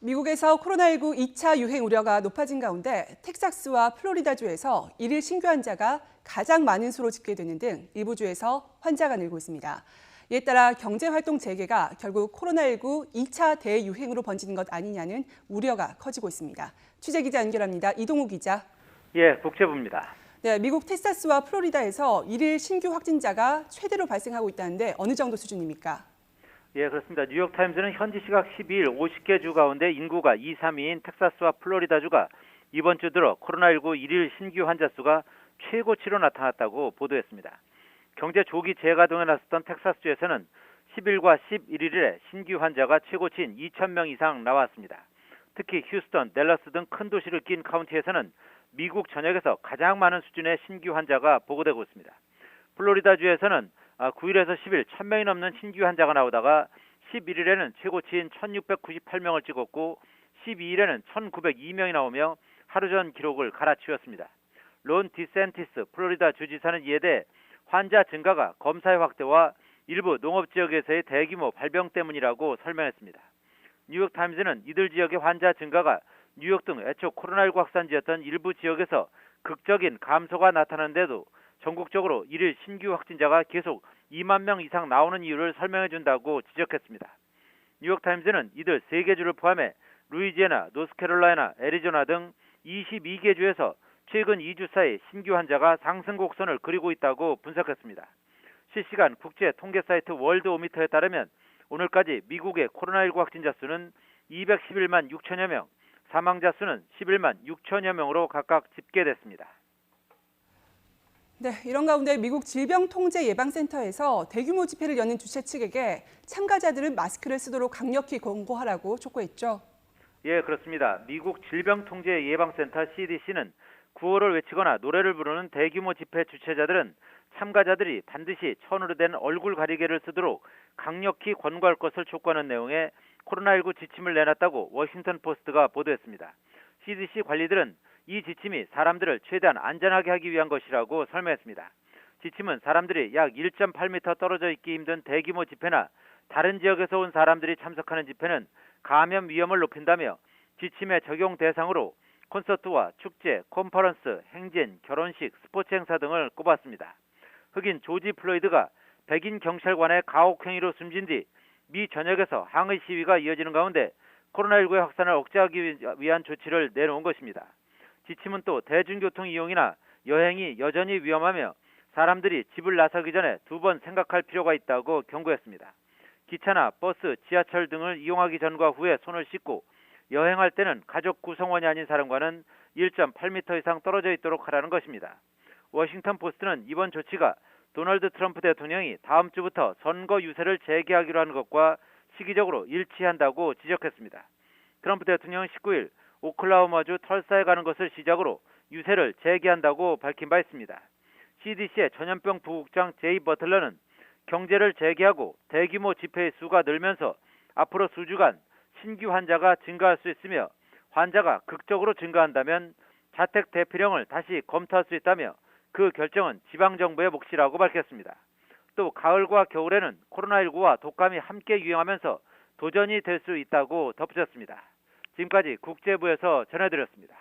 미국에서 코로나19 2차 유행 우려가 높아진 가운데 텍사스와 플로리다주에서 일일 신규 환자가 가장 많은 수로 집계되는 등 일부 주에서 환자가 늘고 있습니다. 이에 따라 경제활동 재개가 결국 코로나19 2차 대유행으로 번지는 것 아니냐는 우려가 커지고 있습니다. 취재기자 연결합니다. 이동우 기자. 국제부입니다. 네, 미국 텍사스와 플로리다에서 일일 신규 확진자가 최대로 발생하고 있다는데 어느 정도 수준입니까? 그렇습니다. 뉴욕타임즈는 현지 시각 12일 50개 주 가운데 인구가 2, 3위인 텍사스와 플로리다주가 이번 주 들어 코로나19 일일 신규 환자 수가 최고치로 나타났다고 보도했습니다. 경제 조기 재가동에 나섰던 텍사스주에서는 10일과 11일에 신규 환자가 최고치인 2,000명 이상 나왔습니다. 특히 휴스턴, 댈러스 등 큰 도시를 낀 카운티에서는 미국 전역에서 가장 많은 수준의 신규 환자가 보고되고 있습니다. 플로리다주에서는 9일에서 10일 1,000명이 넘는 신규 환자가 나오다가 11일에는 최고치인 1,698명을 찍었고 12일에는 1,902명이 나오며 하루 전 기록을 갈아치웠습니다. 론 디센티스 플로리다 주지사는 이에 대해 환자 증가가 검사의 확대와 일부 농업지역에서의 대규모 발병 때문이라고 설명했습니다. 뉴욕타임즈는 이들 지역의 환자 증가가 뉴욕 등 애초 코로나19 확산지였던 일부 지역에서 극적인 감소가 나타났는데도 전국적으로 일일 신규 확진자가 계속 2만 명 이상 나오는 이유를 설명해준다고 지적했습니다. 뉴욕타임즈는 이들 3개 주를 포함해 루이지애나, 노스캐롤라이나, 애리조나 등 22개 주에서 최근 2주 사이 신규 환자가 상승 곡선을 그리고 있다고 분석했습니다. 실시간 국제 통계 사이트 월드오미터에 따르면 오늘까지 미국의 코로나19 확진자 수는 211만 6천여 명, 사망자 수는 11만 6천여 명으로 각각 집계됐습니다. 네, 이런 가운데 미국 질병통제예방센터에서 대규모 집회를 여는 주최 측에게 참가자들은 마스크를 쓰도록 강력히 권고하라고 촉구했죠. 그렇습니다. 미국 질병통제예방센터 CDC는 구호를 외치거나 노래를 부르는 대규모 집회 주최자들은 참가자들이 반드시 천으로 된 얼굴 가리개를 쓰도록 강력히 권고할 것을 촉구하는 내용의 코로나19 지침을 내놨다고 워싱턴 포스트가 보도했습니다. CDC 관리들은 이 지침이 사람들을 최대한 안전하게 하기 위한 것이라고 설명했습니다. 지침은 사람들이 약 1.8m 떨어져 있기 힘든 대규모 집회나 다른 지역에서 온 사람들이 참석하는 집회는 감염 위험을 높인다며 지침의 적용 대상으로 콘서트와 축제, 컨퍼런스, 행진, 결혼식, 스포츠 행사 등을 꼽았습니다. 흑인 조지 플로이드가 백인 경찰관의 가혹행위로 숨진 뒤 미 전역에서 항의 시위가 이어지는 가운데 코로나19의 확산을 억제하기 위한 조치를 내놓은 것입니다. 지침은 또 대중교통 이용이나 여행이 여전히 위험하며 사람들이 집을 나서기 전에 2번 생각할 필요가 있다고 경고했습니다. 기차나 버스, 지하철 등을 이용하기 전과 후에 손을 씻고 여행할 때는 가족 구성원이 아닌 사람과는 1.8m 이상 떨어져 있도록 하라는 것입니다. 워싱턴 포스트는 이번 조치가 도널드 트럼프 대통령이 다음 주부터 선거 유세를 재개하기로 하는 것과 시기적으로 일치한다고 지적했습니다. 트럼프 대통령은 19일 오클라호마주 털사에 가는 것을 시작으로 유세를 재개한다고 밝힌 바 있습니다. CDC의 전염병 부국장 제이 버틀러는 경제를 재개하고 대규모 집회의 수가 늘면서 앞으로 수주간 신규 환자가 증가할 수 있으며 환자가 극적으로 증가한다면 자택 대피령을 다시 검토할 수 있다며 그 결정은 지방정부의 몫이라고 밝혔습니다. 또 가을과 겨울에는 코로나19와 독감이 함께 유행하면서 도전이 될 수 있다고 덧붙였습니다. 지금까지 국제부에서 전해드렸습니다.